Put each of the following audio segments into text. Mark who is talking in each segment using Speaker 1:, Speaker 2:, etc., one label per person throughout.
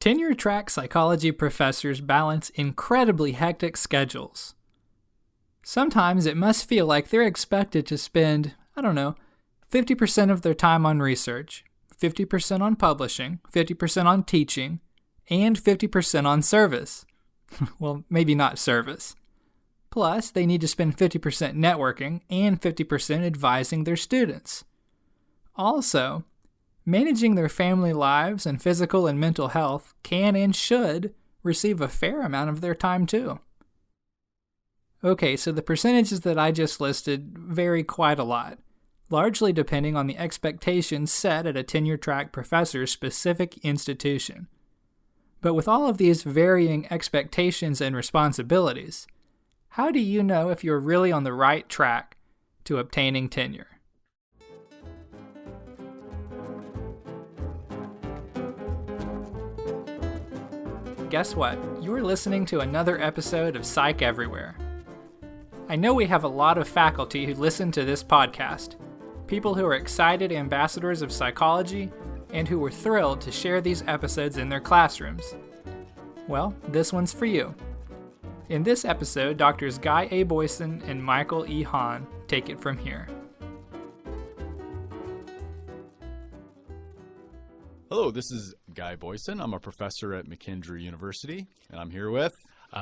Speaker 1: Tenure-track psychology professors balance incredibly hectic schedules. Sometimes it must feel like they're expected to spend, 50% of their time on research, 50% on publishing, 50% on teaching, and 50% on service. Well, maybe not service. Plus, they need to spend 50% networking and 50% advising their students. Also, managing their family lives and physical and mental health can and should receive a fair amount of their time too. Okay, so the percentages that I just listed vary quite a lot, largely depending on the expectations set at a tenure-track professor's specific institution. But with all of these varying expectations and responsibilities, how do you know if you're really on the right track to obtaining tenure? Guess what? You're listening to another episode of Psych Everywhere. I know we have a lot of faculty who listen to this podcast, people who are excited ambassadors of psychology and who were thrilled to share these episodes in their classrooms. Well, this one's for you. In this episode, Drs. Guy A. Boysen and Michael E. Hahn take it from here.
Speaker 2: Hello, this is Guy Boysen. I'm a professor at McKendree University, and I'm here with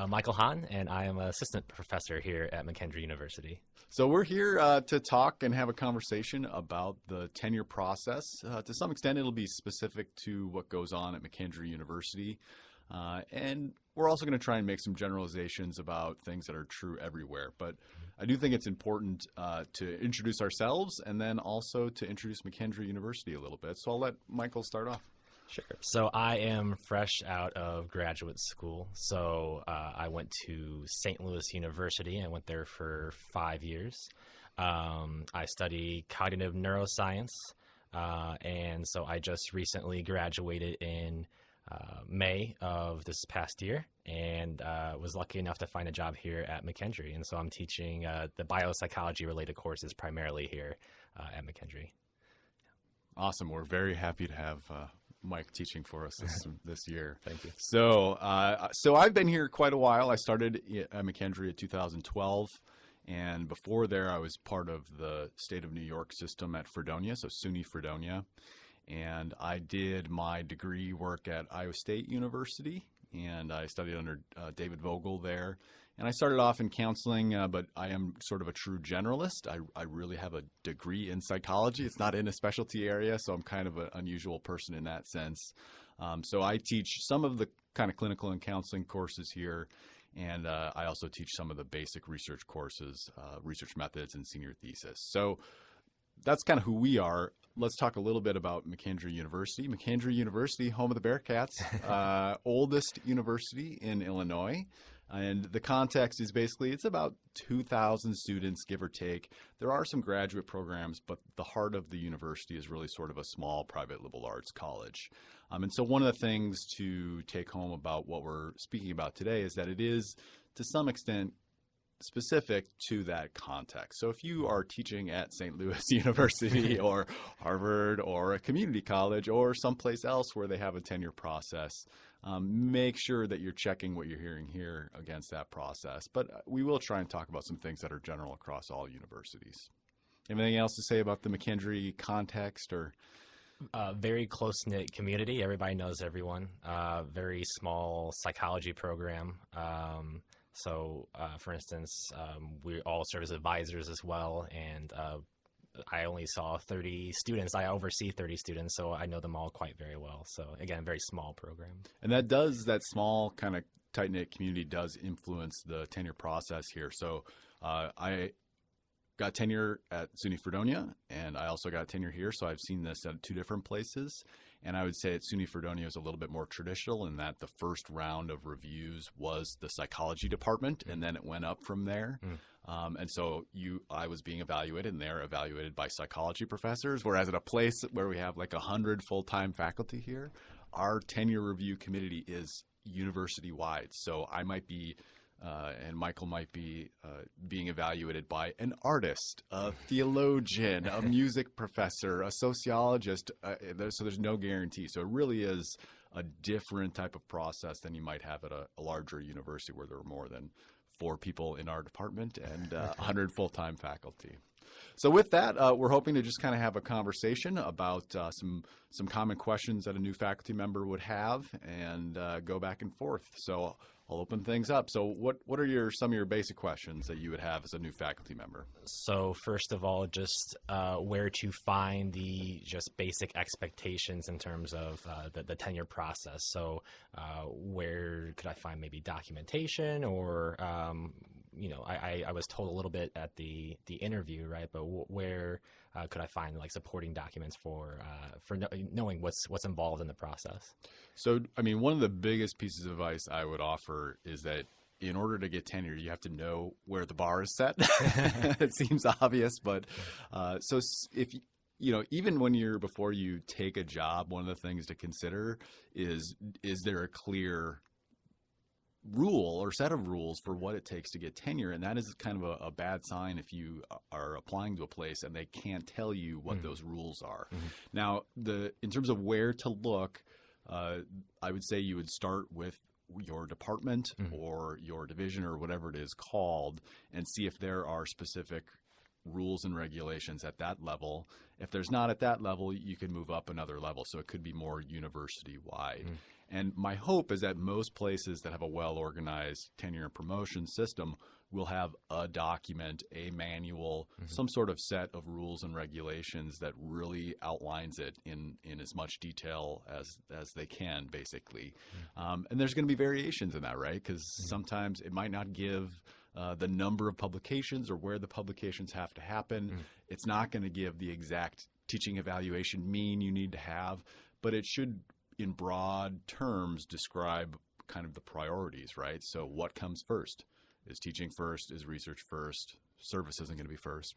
Speaker 3: Michael Hahn, and I am an assistant professor here at McKendree University.
Speaker 2: So we're here to talk and have a conversation about the tenure process. To some extent, it'll be specific to what goes on at McKendree University. And we're also going to try and make some generalizations about things that are true everywhere. But I do think it's important to introduce ourselves and then also to introduce McKendree University a little bit. So I'll let Michael start off.
Speaker 3: Sure. So I am fresh out of graduate school. So I went to St. Louis University. I went there for 5 years. I study cognitive neuroscience. And so I just recently graduated in May of this past year and was lucky enough to find a job here at McKendree. And so I'm teaching the biopsychology related courses primarily here at McKendree.
Speaker 2: Awesome. We're very happy to have Mike teaching for us this year.
Speaker 3: Thank you.
Speaker 2: So I've been here quite a while. I started at McKendree in 2012. And before there, I was part of the state of New York system at Fredonia, so SUNY Fredonia. And I did my degree work at Iowa State University, and I studied under David Vogel there. And I started off in counseling, but I am sort of a true generalist. I really have a degree in psychology. It's not in a specialty area, so I'm kind of an unusual person in that sense. So I teach some of the kind of clinical and counseling courses here, and I also teach some of the basic research courses, research methods, and senior thesis. So that's kind of who we are. Let's talk a little bit about McKendree University. McKendree University, home of the Bearcats, oldest university in Illinois. And the context is basically it's about 2,000 students, give or take. There are some graduate programs, but the heart of the university is really sort of a small private liberal arts college. And so one of the things to take home about what we're speaking about today is that it is, to some extent, specific to that context. So if you are teaching at St. Louis University or Harvard or a community college or someplace else where they have a tenure process, make sure that you're checking what you're hearing here against that process. But we will try and talk about some things that are general across all universities. Anything else to say about the McKendree context or?
Speaker 3: Very close-knit community. Everybody knows everyone. Very small psychology program. So, for instance, we all serve as advisors as well, and I only saw 30 students. I oversee 30 students, so I know them all quite very well. So, again, very small program.
Speaker 2: And that small kind of tight-knit community does influence the tenure process here. So, I got tenure at SUNY Fredonia, and I also got tenure here, so I've seen this at two different places. And I would say at SUNY Fredonia is a little bit more traditional in that the first round of reviews was the psychology department, and then it went up from there. And so I was being evaluated, and they're evaluated by psychology professors, whereas at a place where we have like 100 full-time faculty here, our tenure review committee is university-wide. So I might be and Michael might be being evaluated by an artist, a theologian, a music professor, a sociologist. So there's no guarantee. So it really is a different type of process than you might have at a larger university where there are more than 4 people in our department and 100 full-time faculty. So with that, we're hoping to just kind of have a conversation about some common questions that a new faculty member would have and go back and forth. So I'll open things up. So what are some of your basic questions that you would have as a new faculty member?
Speaker 3: So first of all, just where to find the just basic expectations in terms of the tenure process. So where could I find maybe documentation or I was told a little bit at the interview, right? But where could I find like supporting documents for knowing what's involved in the process?
Speaker 2: So, I mean, one of the biggest pieces of advice I would offer is that in order to get tenure, you have to know where the bar is set. It seems obvious, but so if even before you take a job, one of the things to consider is there a clear rule or set of rules for what it takes to get tenure, and that is kind of a bad sign if you are applying to a place and they can't tell you what those rules are. Now, in terms of where to look, I would say you would start with your department or your division or whatever it is called and see if there are specific rules and regulations at that level. If there's not at that level, you can move up another level. So it could be more university-wide. And my hope is that most places that have a well-organized tenure and promotion system will have a document, a manual, some sort of set of rules and regulations that really outlines it in as much detail as they can, basically. And there's going to be variations in that, right? Because sometimes it might not give the number of publications or where the publications have to happen. It's not going to give the exact teaching evaluation mean you need to have, but it should, in broad terms, describe kind of the priorities, right? So what comes first? Is teaching first? Is research first? Service isn't going to be first.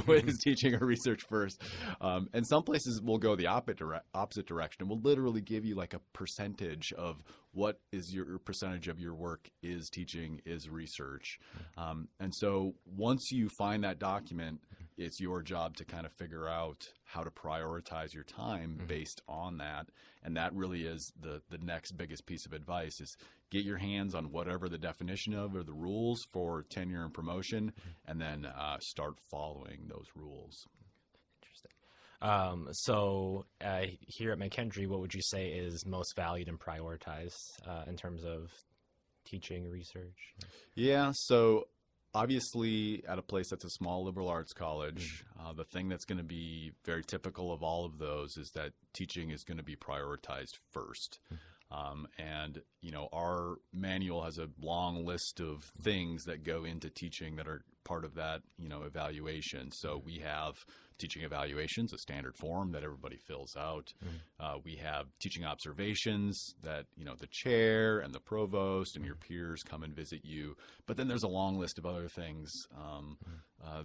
Speaker 2: Is teaching or research first? And some places will go the opposite direction and will literally give you like a percentage of what is your percentage of your work is teaching, is research. And so once you find that document, it's your job to kind of figure out how to prioritize your time based on that. And that really is the next biggest piece of advice is get your hands on whatever the definition of or the rules for tenure and promotion, and then start following those rules.
Speaker 3: Interesting. So here at McKendree, what would you say is most valued and prioritized in terms of teaching research?
Speaker 2: Yeah, so obviously at a place that's a small liberal arts college, the thing that's going to be very typical of all of those is that teaching is going to be prioritized first. And, our manual has a long list of things that go into teaching that are part of that, evaluation. So we have teaching evaluations, a standard form that everybody fills out. We have teaching observations that, the chair and the provost and your peers come and visit you. But then there's a long list of other things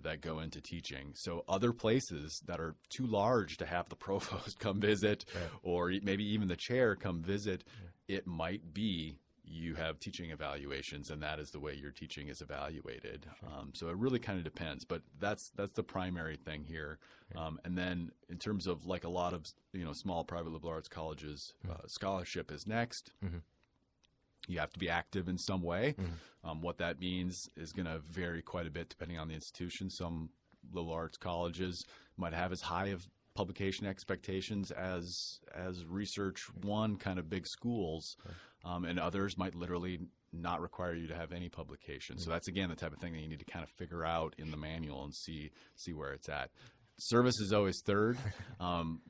Speaker 2: that go into teaching. So other places that are too large to have the provost come visit, or maybe even the chair come visit, it might be you have teaching evaluations, and that is the way your teaching is evaluated. So it really kind of depends, but that's the primary thing here. And then in terms of like a lot of small private liberal arts colleges, scholarship is next. You have to be active in some way. What that means is going to vary quite a bit depending on the institution. Some liberal arts colleges might have as high of publication expectations as Research One kind of big schools, and others might literally not require you to have any publication. So that's, again, the type of thing that you need to kind of figure out in the manual and see where it's at. Service is always third,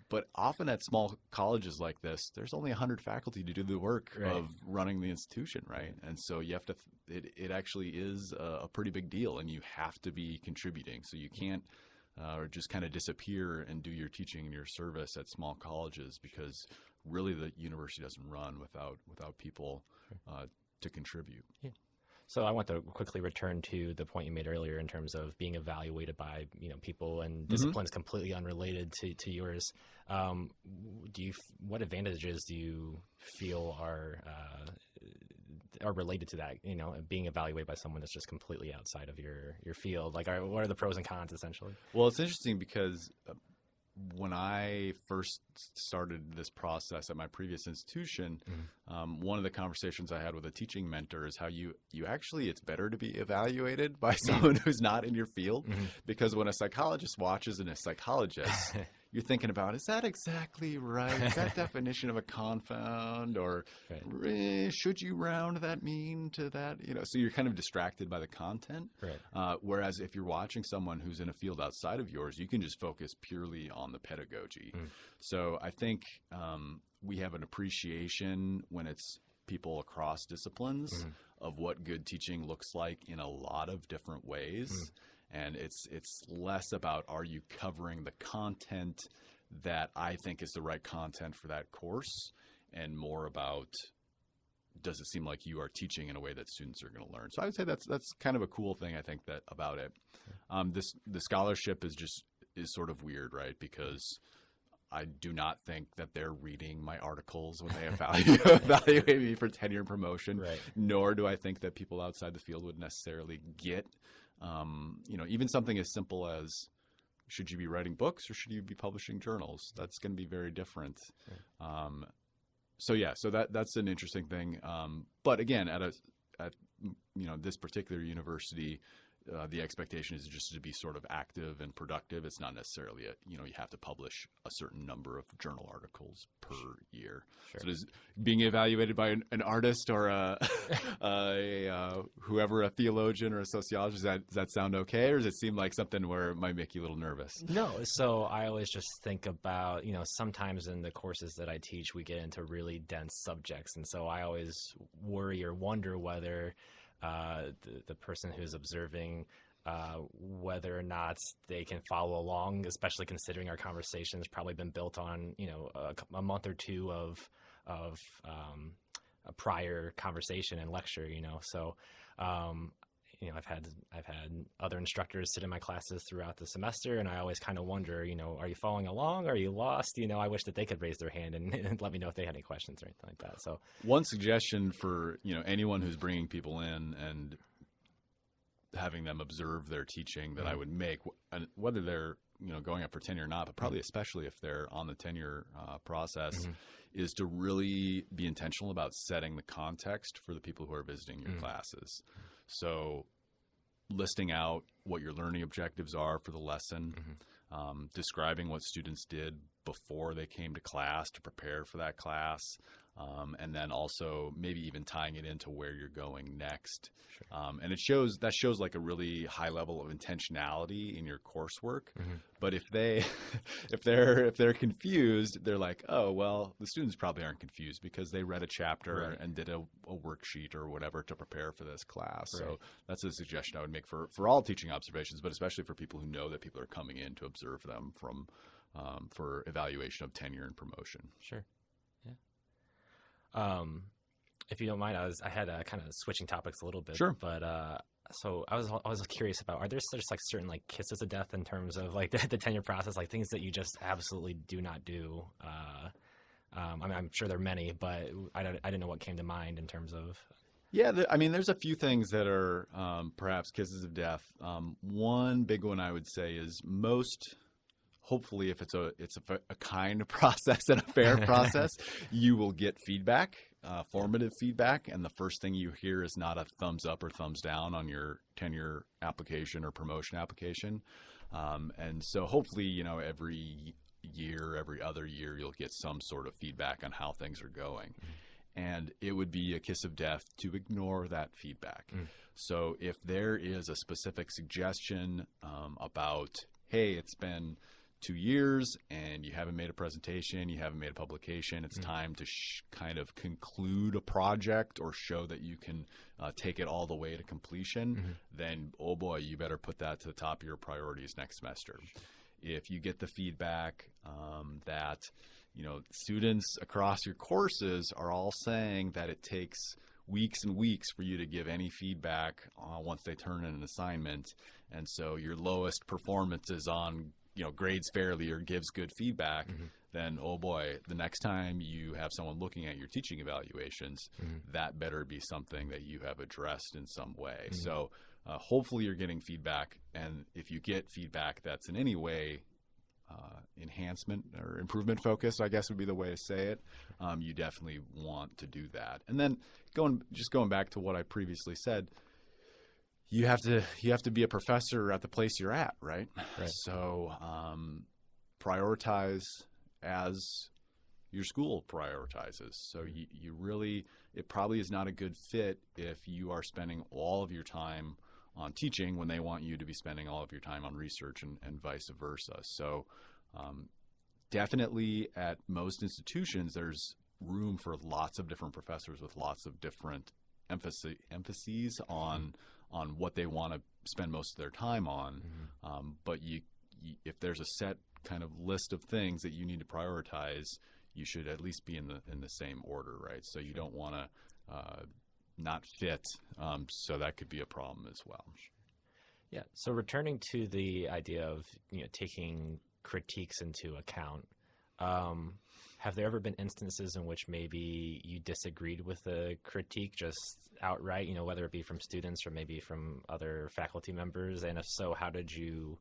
Speaker 2: but often at small colleges like this, there's only 100 faculty to do the work of running the institution, right? And so you have to, it actually is a pretty big deal, and you have to be contributing. So you can't or just kind of disappear and do your teaching and your service at small colleges, because really the university doesn't run without people to contribute. Yeah.
Speaker 3: So I want to quickly return to the point you made earlier in terms of being evaluated by people and disciplines completely unrelated to yours. What advantages do you feel are are related to that, being evaluated by someone that's just completely outside of your field? Like, what are the pros and cons, essentially?
Speaker 2: Well, it's interesting because when I first started this process at my previous institution, one of the conversations I had with a teaching mentor is how you actually, it's better to be evaluated by someone who's not in your field, because when a psychologist watches and a psychologist, you're thinking about, is that exactly right? Is that definition of a confound? Or should you round that mean to that? So you're kind of distracted by the content.
Speaker 3: Right.
Speaker 2: Whereas if you're watching someone who's in a field outside of yours, you can just focus purely on the pedagogy. So I think we have an appreciation when it's people across disciplines of what good teaching looks like in a lot of different ways. And it's less about, are you covering the content that I think is the right content for that course, and more about, does it seem like you are teaching in a way that students are going to learn? So I would say that's kind of a cool thing, I think, that about it. The scholarship is sort of weird, right? Because I do not think that they're reading my articles when they evaluate me for tenure and promotion, nor do I think that people outside the field would necessarily get even something as simple as, should you be writing books or should you be publishing journals? That's going to be very different. So that's an interesting thing. But again, at this particular university, the expectation is just to be sort of active and productive. It's not necessarily you have to publish a certain number of journal articles per year. So does being evaluated by an artist or whoever, a theologian or a sociologist, does that sound okay? Or does it seem like something where it might make you a little nervous?
Speaker 3: No. So I always just think about, sometimes in the courses that I teach, we get into really dense subjects. And so I always worry or wonder whether the person who's observing, whether or not they can follow along, especially considering our conversation has probably been built on, a month or two of a prior conversation and lecture, So, I've had other instructors sit in my classes throughout the semester, and I always kind of wonder, are you following along? Are you lost? I wish that they could raise their hand and let me know if they had any questions or anything like that. So
Speaker 2: one suggestion for, anyone who's bringing people in and having them observe their teaching that I would make, and whether they're, going up for tenure or not, but probably especially if they're on the tenure process, is to really be intentional about setting the context for the people who are visiting your classes. So listing out what your learning objectives are for the lesson, describing what students did before they came to class to prepare for that class, and then also maybe even tying it into where you're going next. And it shows like a really high level of intentionality in your coursework. But if they're confused, they're like, oh, well, the students probably aren't confused because they read a chapter and did a worksheet or whatever to prepare for this class. So that's a suggestion I would make for all teaching observations, but especially for people who know that people are coming in to observe them for evaluation of tenure and promotion.
Speaker 3: Sure. Yeah. If you don't mind, I had kind of switching topics a little bit.
Speaker 2: Sure.
Speaker 3: But so I was curious about, are there just like certain like kisses of death in terms of like the tenure process, like things that you just absolutely do not do? I'm sure there are many, but I didn't know what came to mind in terms of.
Speaker 2: Yeah, there's a few things that are perhaps kisses of death. One big one I would say is hopefully, if it's a kind process and a fair process, you will get feedback, formative feedback, and the first thing you hear is not a thumbs up or thumbs down on your tenure application or promotion application. And so hopefully, every year, every other year, you'll get some sort of feedback on how things are going. And it would be a kiss of death to ignore that feedback. So if there is a specific suggestion about, hey, it's been 2 years and you haven't made a presentation, you haven't made a publication, it's time to kind of conclude a project or show that you can take it all the way to completion, then, oh boy, you better put that to the top of your priorities next semester. If you get the feedback that, students across your courses are all saying that it takes weeks and weeks for you to give any feedback once they turn in an assignment, and so your lowest performance is on grades fairly or gives good feedback, then, oh boy, the next time you have someone looking at your teaching evaluations, that better be something that you have addressed in some way. So hopefully you're getting feedback, and if you get feedback that's in any way enhancement or improvement focused, I guess would be the way to say it, you definitely want to do that. And then going back to what I previously said, you have to be a professor at the place you're at, right? So prioritize as your school prioritizes. So you really, it probably is not a good fit if you are spending all of your time on teaching when they want you to be spending all of your time on research, and vice versa. So definitely at most institutions, there's room for lots of different professors with lots of different emphases on what they want to spend most of their time on. But if there's a set kind of list of things that you need to prioritize, you should at least be in the same order, right? So you don't want to not fit, so that could be a problem as well.
Speaker 3: Yeah. So returning to the idea of taking critiques into account, have there ever been instances in which maybe you disagreed with a critique just outright, whether it be from students or maybe from other faculty members? And if so, how did you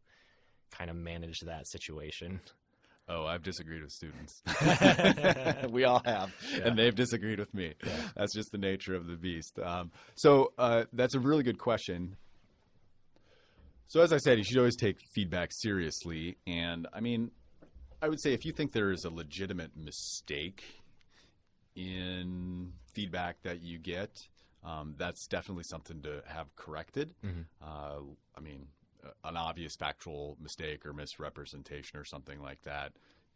Speaker 3: kind of manage that situation?
Speaker 2: Oh, I've disagreed with students. We all have, and they've disagreed with me. Yeah. That's just the nature of the beast. So that's a really good question. So as I said, you should always take feedback seriously. And I mean, I would say if you think there is a legitimate mistake in feedback that you get, that's definitely something to have corrected. I mean, an obvious factual mistake or misrepresentation or something like that,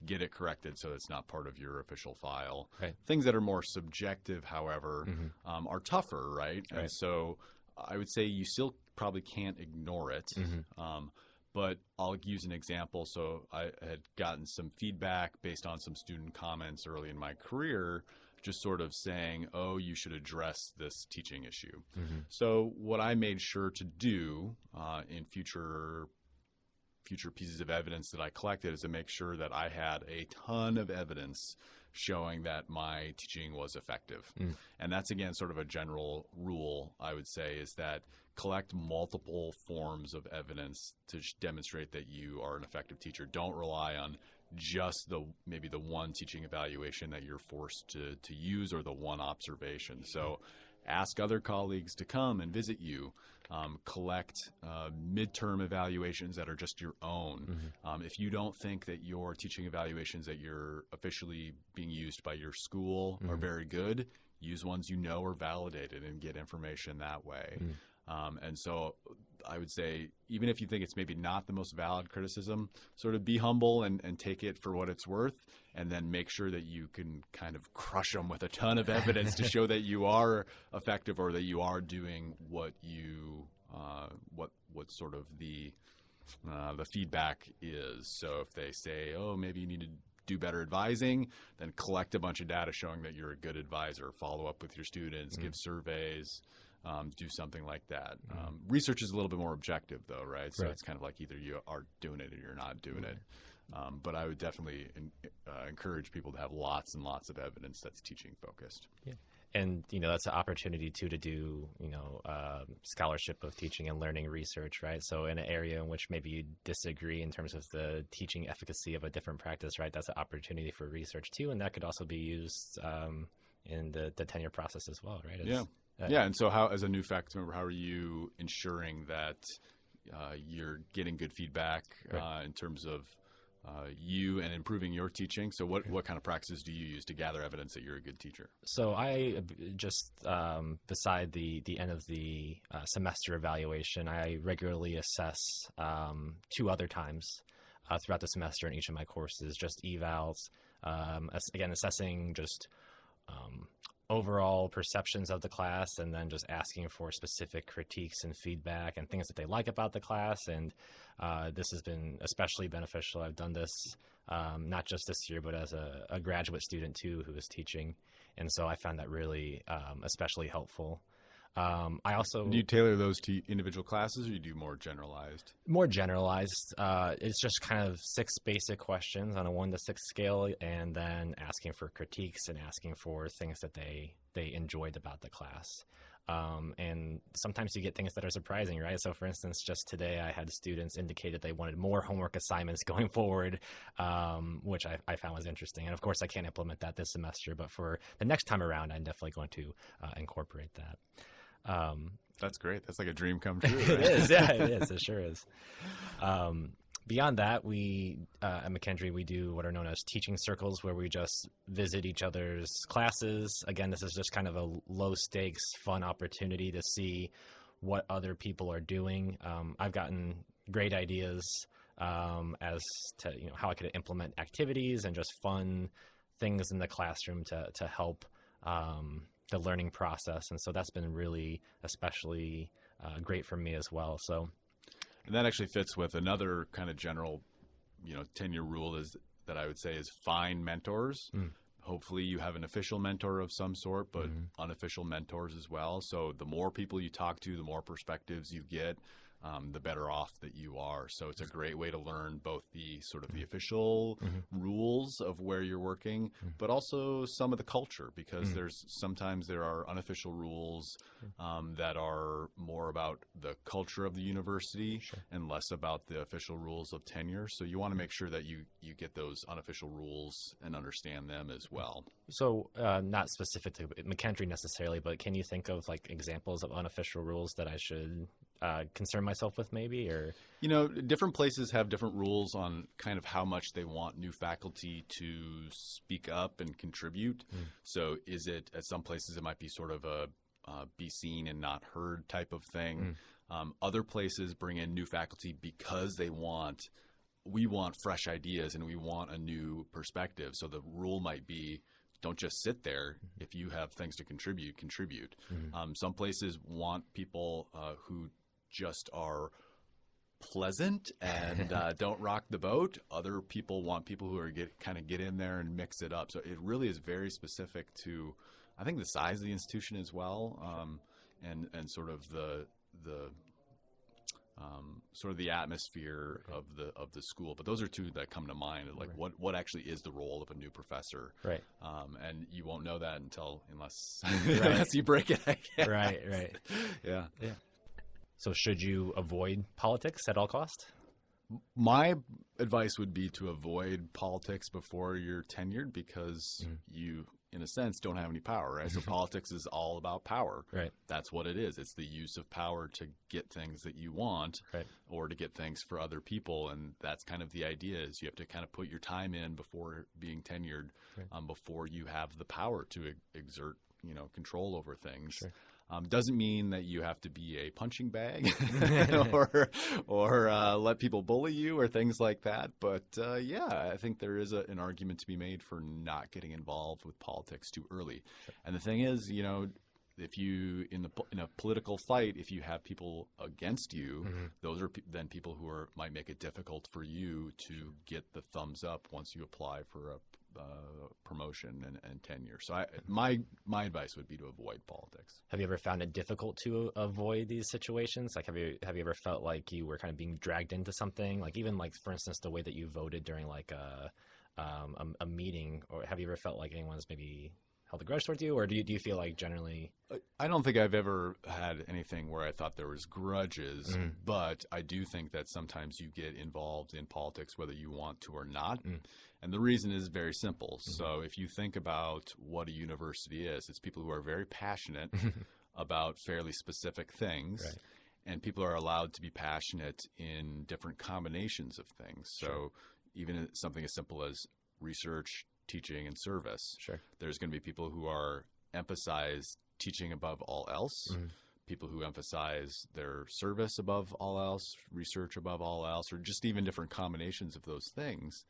Speaker 2: get it corrected so it's not part of your official file. Right. Things that are more subjective, however, are tougher, right? And so I would say you still probably can't ignore it. But I'll use an example. So I had gotten some feedback based on some student comments early in my career, just sort of saying, oh, you should address this teaching issue. So what I made sure to do in future pieces of evidence that I collected is to make sure that I had a ton of evidence showing that my teaching was effective. And that's, again, sort of a general rule, I would say, is that collect multiple forms of evidence to demonstrate that you are an effective teacher. Don't rely on just maybe the one teaching evaluation that you're forced to use, or the one observation. So ask other colleagues to come and visit you. Collect midterm evaluations that are just your own. If you don't think that your teaching evaluations that you're officially being used by your school are very good, use ones you know are validated and get information that way. And so I would say, even if you think it's maybe not the most valid criticism, sort of be humble and take it for what it's worth, and then make sure that you can kind of crush them with a ton of evidence to show that you are effective, or that you are doing what you what sort of the feedback is. So if they say, oh, maybe you need to do better advising, then collect a bunch of data showing that you're a good advisor, follow up with your students, give surveys, do something like that. Research is a little bit more objective, though, right? So it's kind of like either you are doing it or you're not doing it. But I would definitely encourage people to have lots and lots of evidence that's teaching focused.
Speaker 3: Yeah. And, that's an opportunity, too, to do, scholarship of teaching and learning research, right? So in an area in which maybe you disagree in terms of the teaching efficacy of a different practice, right? That's an opportunity for research, too. And that could also be used in the tenure process as well, right?
Speaker 2: And so how, as a new faculty member, how are you ensuring that you're getting good feedback in terms of you and improving your teaching? So what kind of practices do you use to gather evidence that you're a good teacher?
Speaker 3: So I just, beside the end of the semester evaluation, I regularly assess 2 other times throughout the semester in each of my courses, just evals, again, assessing just overall perceptions of the class, and then just asking for specific critiques and feedback and things that they like about the class. And this has been especially beneficial. I've done this not just this year, but as a graduate student too, who is teaching. And so I found that really especially helpful. I also
Speaker 2: Do you tailor those to individual classes, or you do more generalized?
Speaker 3: more generalized. It's just kind of 6 basic questions on a 1 to 6 scale, and then asking for critiques and asking for things that they enjoyed about the class. And sometimes you get things that are surprising, right? So for instance, just today I had students indicated they wanted more homework assignments going forward, which I found was interesting. And of course I can't implement that this semester, but for the next time around, I'm definitely going to incorporate that.
Speaker 2: That's great. That's like a dream come true. Right?
Speaker 3: It is. Yeah, it is. It sure is. Beyond that, we at McKendree, we do what are known as teaching circles, where we just visit each other's classes. Again, this is just kind of a low-stakes, fun opportunity to see what other people are doing. I've gotten great ideas as to how I could implement activities and just fun things in the classroom to help the learning process. And so that's been really especially great for me as well. So.
Speaker 2: And that actually fits with another kind of general, tenure rule is that I would say is find mentors. Hopefully you have an official mentor of some sort, but unofficial mentors as well. So the more people you talk to, the more perspectives you get, the better off that you are. So it's a great way to learn both the sort of the official rules of where you're working, but also some of the culture, because sometimes there are unofficial rules that are more about the culture of the university and less about the official rules of tenure. So you want to make sure that you get those unofficial rules and understand them as well.
Speaker 3: So not specific to McKendree necessarily, but can you think of like examples of unofficial rules that I should concern myself with maybe? Or
Speaker 2: different places have different rules on kind of how much they want new faculty to speak up and contribute. So is it, at some places it might be sort of a be seen and not heard type of thing. Other places bring in new faculty because we want fresh ideas and we want a new perspective. So the rule might be, don't just sit there. If you have things to contribute. Some places want people who just are pleasant and don't rock the boat. Other people want people who are get in there and mix it up. So it really is very specific to, I think, the size of the institution as well, and sort of the sort of the atmosphere of the school. But those are two that come to mind. Like what actually is the role of a new professor?
Speaker 3: Right.
Speaker 2: And you won't know that unless you break it. I guess.
Speaker 3: Right.
Speaker 2: Yeah.
Speaker 3: So should you avoid politics at all cost?
Speaker 2: My advice would be to avoid politics before you're tenured, because you, in a sense, don't have any power, right? So politics is all about power.
Speaker 3: Right.
Speaker 2: That's what it is. It's the use of power to get things that you want, or to get things for other people. And that's kind of the idea, is you have to kind of put your time in before being tenured, before you have the power to exert, control over things.
Speaker 3: Sure.
Speaker 2: Doesn't mean that you have to be a punching bag or let people bully you or things like that. But I think there is an argument to be made for not getting involved with politics too early. Sure. And the thing is, if you in a political fight, if you have people against you, those are then people who might make it difficult for you to get the thumbs up once you apply for a promotion and tenure. So my advice would be to avoid politics.
Speaker 3: Have you ever found it difficult to avoid these situations? Like, have you ever felt like you were kind of being dragged into something? Like, even like, for instance, the way that you voted during like a meeting, or have you ever felt like anyone's maybe held a grudge towards you, or do you feel like generally?
Speaker 2: I don't think I've ever had anything where I thought there was grudges, but I do think that sometimes you get involved in politics whether you want to or not. And the reason is very simple. So if you think about what a university is, it's people who are very passionate about fairly specific things. Right. And people are allowed to be passionate in different combinations of things. So even something as simple as research, teaching, and service. Sure. There's going to be people who emphasize teaching above all else, people who emphasize their service above all else, research above all else, or just even different combinations of those things.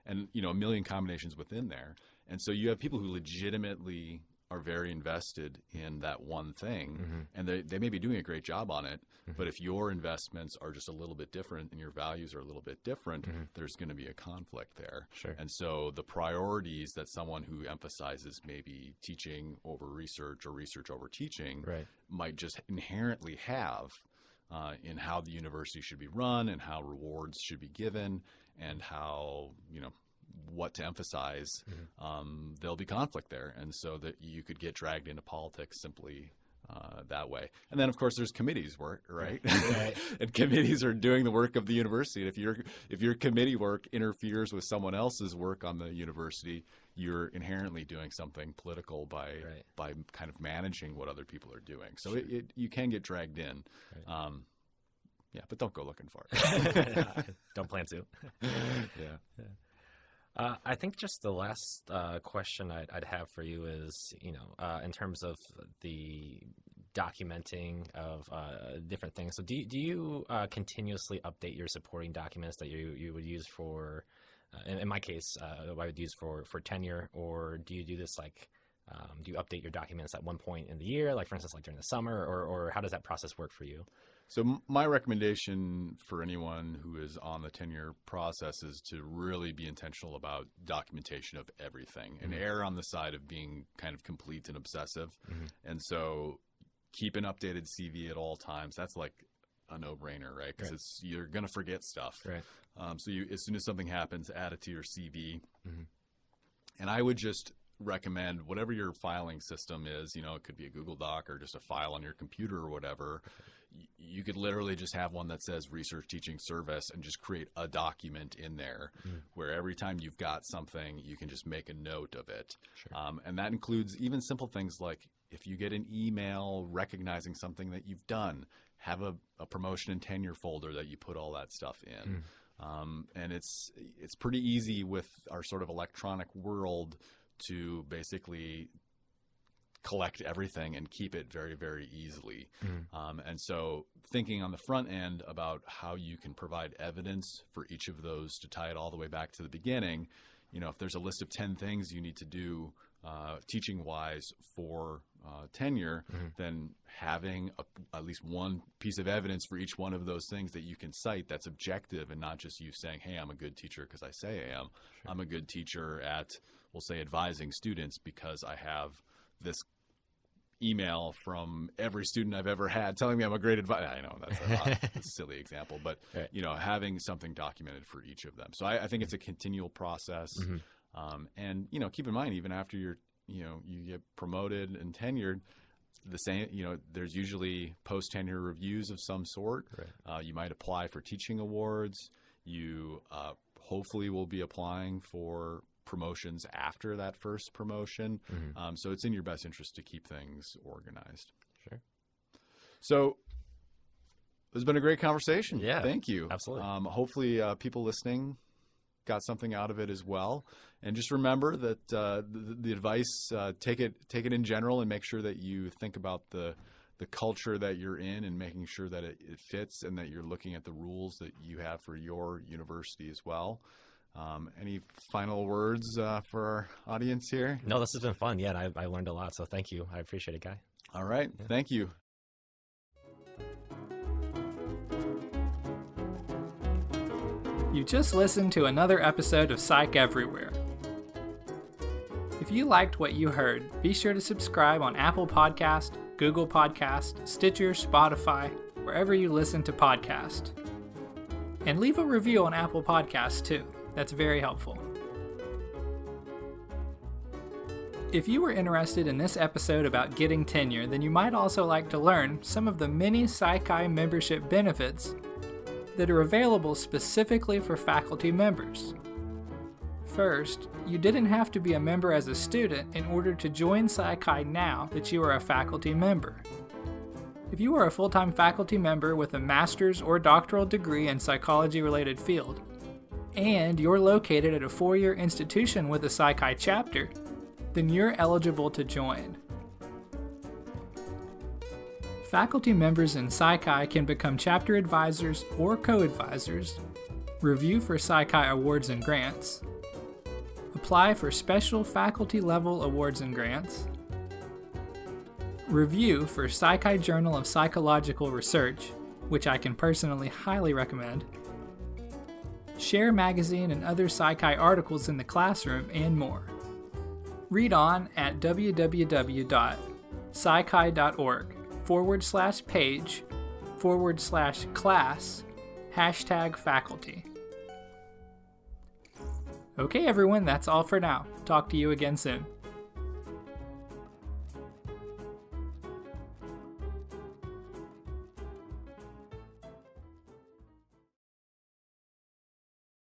Speaker 2: And, a million combinations within there. And so you have people who legitimately are very invested in that one thing, and they may be doing a great job on it, but if your investments are just a little bit different and your values are a little bit different, there's going to be a conflict there.
Speaker 3: Sure.
Speaker 2: And so the priorities that someone who emphasizes maybe teaching over research or research over teaching might just inherently have in how the university should be run and how rewards should be given and how, what to emphasize, there'll be conflict there. And so that you could get dragged into politics simply that way. And then, of course, there's committees work, right? And committees are doing the work of the university. And if your committee work interferes with someone else's work on the university, you're inherently doing something political by kind of managing what other people are doing. So you can get dragged in. Yeah, but don't go looking for it.
Speaker 3: Don't plan to.
Speaker 2: Yeah.
Speaker 3: I think just the last question I'd have for you is, in terms of the documenting of different things. So do you continuously update your supporting documents that you would use for, in my case, I would use for tenure, or do you do this do you update your documents at one point in the year, like for instance, like during the summer, or how does that process work for you?
Speaker 2: So my recommendation for anyone who is on the tenure process is to really be intentional about documentation of everything and err on the side of being kind of complete and obsessive. And so keep an updated CV at all times. That's like a no-brainer, right? Because you're going to forget stuff.
Speaker 3: Right.
Speaker 2: So as soon as something happens, add it to your CV. And I would just recommend whatever your filing system is, it could be a Google Doc or just a file on your computer or whatever. You could literally just have one that says research teaching service and just create a document in there where every time you've got something, you can just make a note of it. And that includes even simple things like if you get an email recognizing something that you've done, have a promotion and tenure folder that you put all that stuff in. And it's pretty easy with our sort of electronic world to basically collect everything and keep it very, very easily. And so thinking on the front end about how you can provide evidence for each of those to tie it all the way back to the beginning, if there's a list of 10 things you need to do teaching-wise for tenure, then having at least one piece of evidence for each one of those things that you can cite that's objective and not just you saying, hey, I'm a good teacher because I say I am. I'm a good teacher at, we'll say, advising students because I have this email from every student I've ever had telling me I'm a great advisor. I know that's a silly example, but having something documented for each of them. So I think it's a continual process. And keep in mind, even after you get promoted and tenured, the same, there's usually post-tenure reviews of some sort. You might apply for teaching awards. You hopefully will be applying for promotions after that first promotion. So it's in your best interest to keep things organized.
Speaker 3: Sure.
Speaker 2: So it's been a great conversation.
Speaker 3: Yeah.
Speaker 2: Thank you.
Speaker 3: Absolutely.
Speaker 2: Hopefully people listening got something out of it as well. And just remember that the advice, take it in general and make sure that you think about the culture that you're in and making sure that it fits and that you're looking at the rules that you have for your university as well. Any final words for our audience here?
Speaker 3: No, this has been fun. Yeah, and I learned a lot, so thank you. I appreciate it, Guy.
Speaker 2: All right. Yeah. Thank you.
Speaker 1: You just listened to another episode of Psych Everywhere. If you liked what you heard, be sure to subscribe on Apple Podcast, Google Podcast, Stitcher, Spotify, wherever you listen to podcasts. And leave a review on Apple Podcasts too. That's very helpful. If you were interested in this episode about getting tenure, then you might also like to learn some of the many Psi Chi membership benefits that are available specifically for faculty members. First, you didn't have to be a member as a student in order to join Psi Chi now that you are a faculty member. If you are a full-time faculty member with a master's or doctoral degree in psychology-related field, and you're located at a 4-year institution with a Psi Chi chapter, then you're eligible to join. Faculty members in Psi Chi can become chapter advisors or co-advisors, review for Psi Chi awards and grants, apply for special faculty level awards and grants, review for Psi Chi Journal of Psychological Research, which I can personally highly recommend, share magazine and other Psi Chi articles in the classroom, and more. Read on at www.psichi.org/page/class#faculty. Okay, everyone, that's all for now. Talk to you again soon.